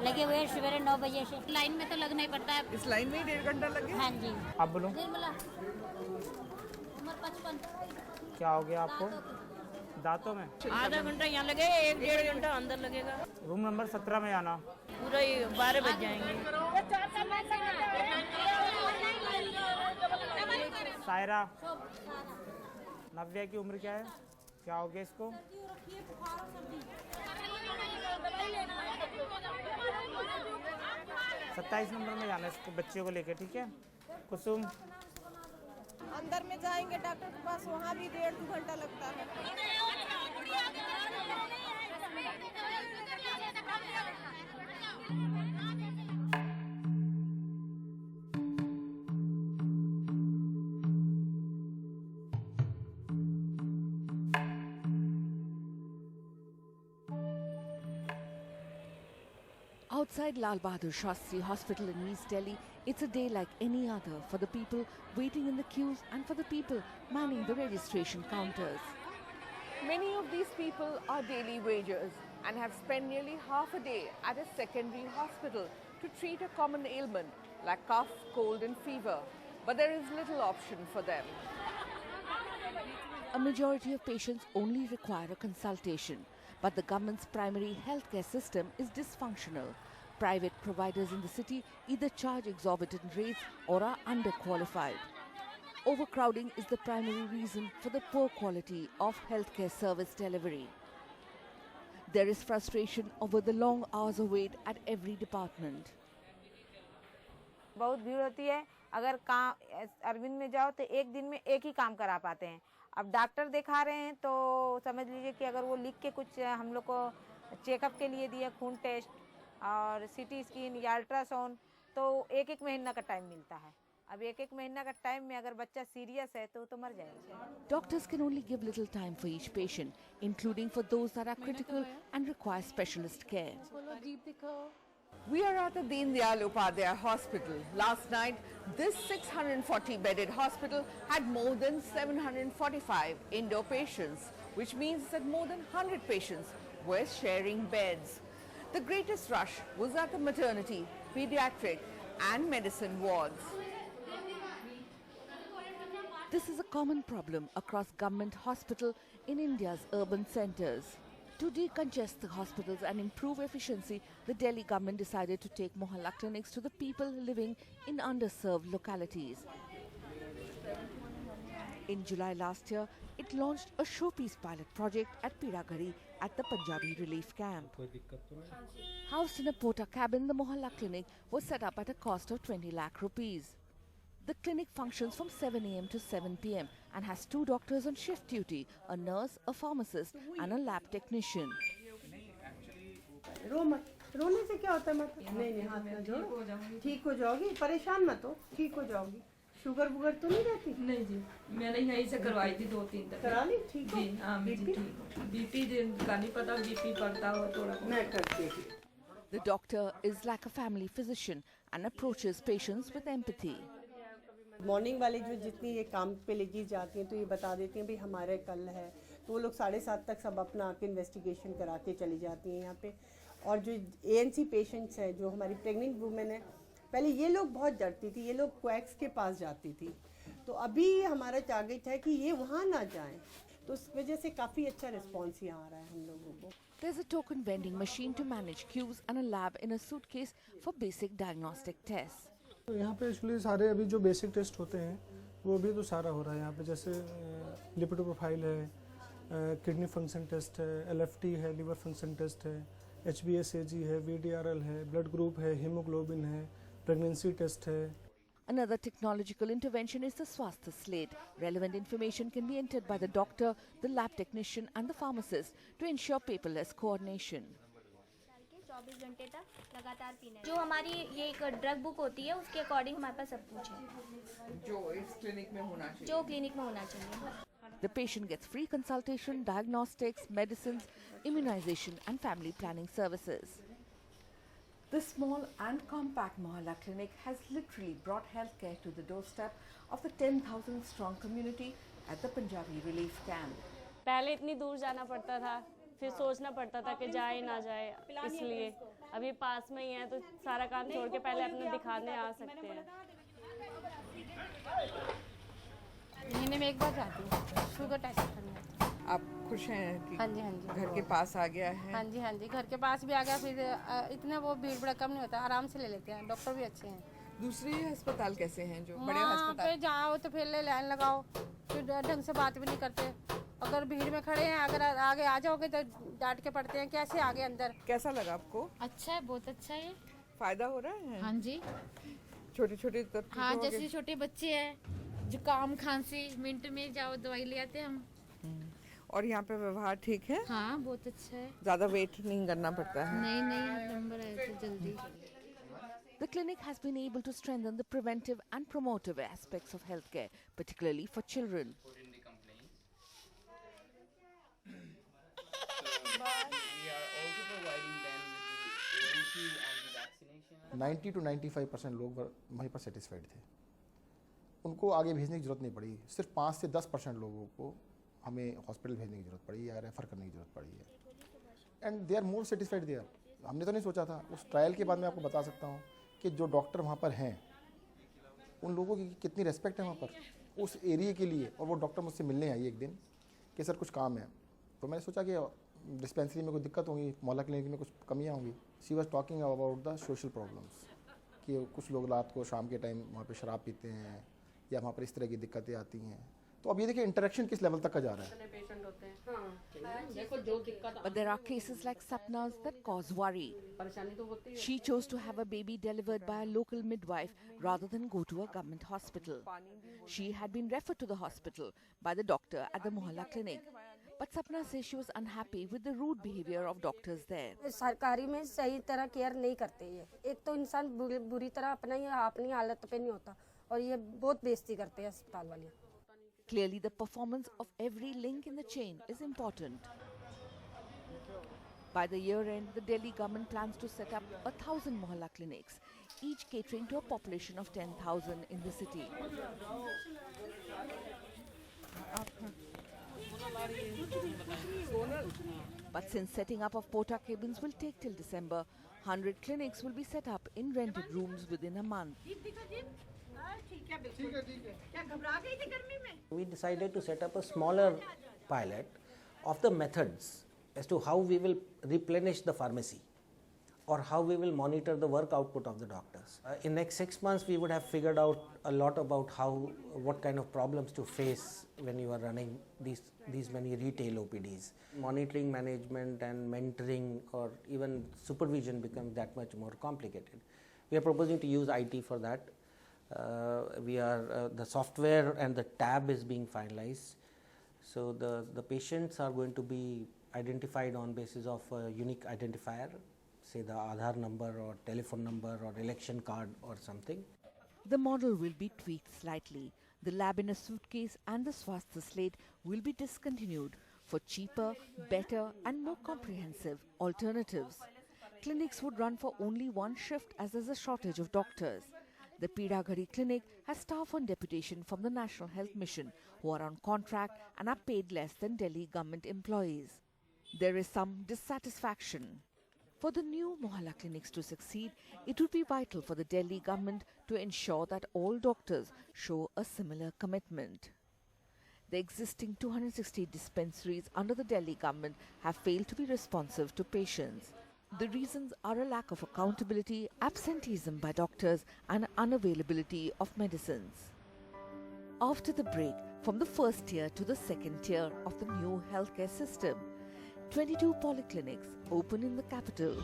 लगे हुए सवेरे 9 बजे से। लाइन में तो लगना ही पड़ता है। इस लाइन में ही 1.5 घंटा लगे। हाँ जी। आप बोलो निर्मला उम्र 55। क्या हो गया आपको? दांतों में? आधा घंटा यहाँ लगे, 1-1.5 घंटा अंदर लगेगा। रूम नंबर 17 में आना। पूरा ही 12 बज जाएंगे। सायरा, नव्या की उम्र क्या है? क्या हो गया इसको? 27 नंबर में जाना है इसको, बच्चे को लेके, ठीक है? कुसुम, अंदर में जाएंगे डॉक्टर के पास, वहाँ भी 1.5-2 घंटा लगता है। Outside Lal Bahadur Shastri Hospital in East Delhi, it's a day like any other for the people waiting in the queues and for the people manning the registration counters. Many of these people are daily wagers and have spent nearly half a day at a secondary hospital to treat a common ailment like cough, cold and fever. But there is little option for them. A majority of patients only require a consultation, but the government's primary healthcare system is dysfunctional. Private providers in the city either charge exorbitant rates or are underqualified. Overcrowding is the primary reason for the poor quality of healthcare service delivery. There is frustration over the long hours of wait at every department. बहुत भीड़ होती है। अगर काम अरविंद में जाओ तो एक दिन में एक ही काम करा पाते हैं। अब डॉक्टर दिखा रहे हैं तो समझ लीजिए कि अगर वो लिख के कुछ हम लोग को चेकअप के लिए दिया, खून टेस्ट और सीटी स्कैन या अल्ट्रासाउंड, तो एक एक महीना का टाइम मिलता है। अब एक एक महीना का टाइम में अगर बच्चा सीरियस है तो मर जाएगा। Doctors can only give little time for each patient, including for those that are critical and require specialist care. We are at the Deen Dayal Upadhyay Hospital. Last night, this 640-bedded hospital had more than 745 indoor patients, which means that more than 100 patients were sharing beds. The greatest rush was at the maternity, pediatric and medicine wards. This is a common problem across government hospitals in India's urban centres. To decongest the hospitals and improve efficiency, the Delhi government decided to take Mohalla clinics to the people living in underserved localities. In July last year, it launched a showpiece pilot project at Piragari at the Punjabi relief camp. Housed in a porta cabin, the Mohalla clinic was set up at a cost of 20 lakh rupees. The clinic functions from 7 a.m. to 7 p.m. and has 2 doctors on shift duty, a nurse, a pharmacist and a lab technician. रो मत, रोने से क्या होता है? मत नहीं, हाथ ना जोड़ो, ठीक हो जाओगी, परेशान मत हो, ठीक हो जाओगी। शुगर वुगर तो नहीं रहती? नहीं जी, मैंने यहीं से करवाई थी 2-3 दफे। करा ली? ठीक हो? जी हाँ जी, ठीक। बीपी का नहीं पता, बीपी बढ़ता हो थोड़ा। मैं कर देगी। The doctor is like a family physician and approaches patients with empathy. Morning वाले जो जितनी ये काम पे लेके जाती हैं तो ये बता देती हैं भाई हमारे कल है, तो वो लोग 7:30 तक सब अपना आके इन्वेस्टिगेशन करा के चली जाती हैं यहाँ पे। और जो ANC पेशेंट्स हैं, जो हमारी प्रेग्नेंट वुमेन है, पहले ये लोग बहुत डरती थी, ये लोग क्वैक्स के पास जाती थी, तो अभी हमारा टारगेट है कि ये वहाँ ना जाएं, तो उस वजह से काफ़ी अच्छा रिस्पॉन्स यहाँ आ रहा है हम लोगों को। There's a token vending machine to manage queues and a lab in a suitcase for basic diagnostic tests. तो यहाँ पे एक्चुअली सारे अभी जो बेसिक टेस्ट होते हैं वो भी तो सारा हो रहा है यहाँ पे, जैसे लिपिड प्रोफाइल है, किडनी फंक्शन टेस्ट है, LFT है, लीवर फंक्शन टेस्ट है, HbA1c है, VDRL है, ब्लड ग्रुप है, हीमोग्लोबिन है, प्रेगनेंसी टेस्ट है। Another technological intervention is the Swasthya Slate. Relevant information can be entered by the doctor, the lab technician and the pharmacist to ensure paperless coordination. 24 घंटे तक लगातार पीना है। जो हमारी ये एक ड्रग बुक होती है उसके अकॉर्डिंग हमारे पास सब कुछ है जो इस क्लिनिक में होना चाहिए, जो क्लिनिक में होना चाहिए। The patient gets free consultation, diagnostics, medicines, immunization and family planning services. This small and compact Mohalla clinic has literally brought healthcare to the doorstep of the 10,000 strong community at the Punjabi relief camp. पहले इतनी दूर जाना पड़ता था, फिर सोचना पड़ता था कि जाए ना जाए, इसलिए अभी पास में ही है तो सारा काम छोड़ के पहले अपने दिखाने आ सकते हैं। महीने में एक बार जाती हूँ शुगर टेस्ट करने। आप खुश हैं कि हाँ जी हाँ जी घर के पास आ गया है? हाँ जी घर के पास भी आ गया, फिर इतना वो भीड़ भड़कम नहीं होता, आराम से ले लेते हैं, डॉक्टर भी अच्छे हैं। दूसरे अस्पताल कैसे हैं जो बड़े वहाँ अस्पताल? पे जाओ तो फिर लाइन लगाओ, फिर ढंग से बात भी नहीं करते। अगर भीड़ में खड़े हैं, अगर आगे आ जाओगे तो डांट के पड़ते हैं, कैसे आगे अंदर। कैसा लगा आपको? अच्छा है, बहुत अच्छा है। फायदा हो रहा है? हाँ जी, छोटे छोटे हाँ जैसे छोटे बच्चे हैं, जुकाम खांसी मिनट में जाओ दवाई ले आते हैं हम। और यहाँ पे व्यवहार ठीक है? हाँ बहुत अच्छा है, ज्यादा वेट नहीं करना पड़ता है? नहीं नंबर आए थे जल्दी। The clinic has been able to strengthen the preventive and promotive aspects of healthcare, particularly for children. We are also providing them with the ANC and the vaccination. 90 to 95% लोग वहीं पर सेटिस्फाइड थे, उनको आगे भेजने की ज़रूरत नहीं पड़ी। सिर्फ 5 से 10% लोगों को हमें हॉस्पिटल भेजने की ज़रूरत पड़ी या रेफ़र करने की ज़रूरत पड़ी है, and they are more satisfied there. हमने तो नहीं सोचा था, उस ट्रायल के बाद मैं आपको बता सकता हूँ कि जो डॉक्टर वहाँ पर हैं उन लोगों की कितनी रेस्पेक्ट है वहाँ पर उस एरिया के लिए। और वो डॉक्टर मुझसे मिलने आई एक दिन कि सर कुछ काम है, तो मैंने सोचा कि डिस्पेंसरी में कोई दिक्कत होगी, मोहल्ला क्लिनिक में कुछ कमियाँ होंगी। She was talking about the social problems, कि कुछ लोग रात को शाम के टाइम वहाँ पे शराब पीते हैं या वहाँ पर इस तरह की दिक्कतें आती हैं। तो अब ये देखिए इंटरेक्शन किस लेवल तक का जा रहा है। But there are cases like Sapna's that cause worry. She chose to have a baby delivered by a local midwife rather than go to a government hospital. She had been referred to the hospital by the doctor at the Mohalla clinic. But Sapna says she was unhappy with the rude behavior of doctors there. सरकारी में सही तरह care नहीं करते ये, एक तो इंसान बुरी तरह अपनी हालत पे नहीं होता, और ये बहुत बेइज्जती करते हैं अस्पताल वाले। Clearly, the performance of every link in the chain is important. By the year end, the Delhi government plans to set up 1,000 Mohalla clinics, each catering to a population of 10,000 in the city. But since setting up of Pota cabins will take till December, 100 clinics will be set up in rented rooms within a month. We decided to set up a smaller pilot of the methods as to how we will replenish the pharmacy or how we will monitor the work output of the doctors. In next 6 months, we would have figured out a lot about what kind of problems to face when you are running these many retail OPDs. Monitoring, management and mentoring or even supervision becomes that much more complicated. We are proposing to use IT for that. The software and the tab is being finalized. So the patients are going to be identified on basis of a unique identifier, say the Aadhaar number or telephone number or election card or something. The model will be tweaked slightly. The lab in a suitcase and the Swasthya slate will be discontinued for cheaper, better and more comprehensive alternatives. Clinics would run for only one shift as there is a shortage of doctors. The Pidagari clinic has staff on deputation from the National Health Mission who are on contract and are paid less than Delhi government employees. There is some dissatisfaction. For the new Mohalla clinics to succeed, it would be vital for the Delhi government to ensure that all doctors show a similar commitment. The existing 260 dispensaries under the Delhi government have failed to be responsive to patients. The reasons are a lack of accountability, absenteeism by doctors and unavailability of medicines. After the break, from the first tier to the second tier of the new healthcare system, 22 polyclinics open in the capital.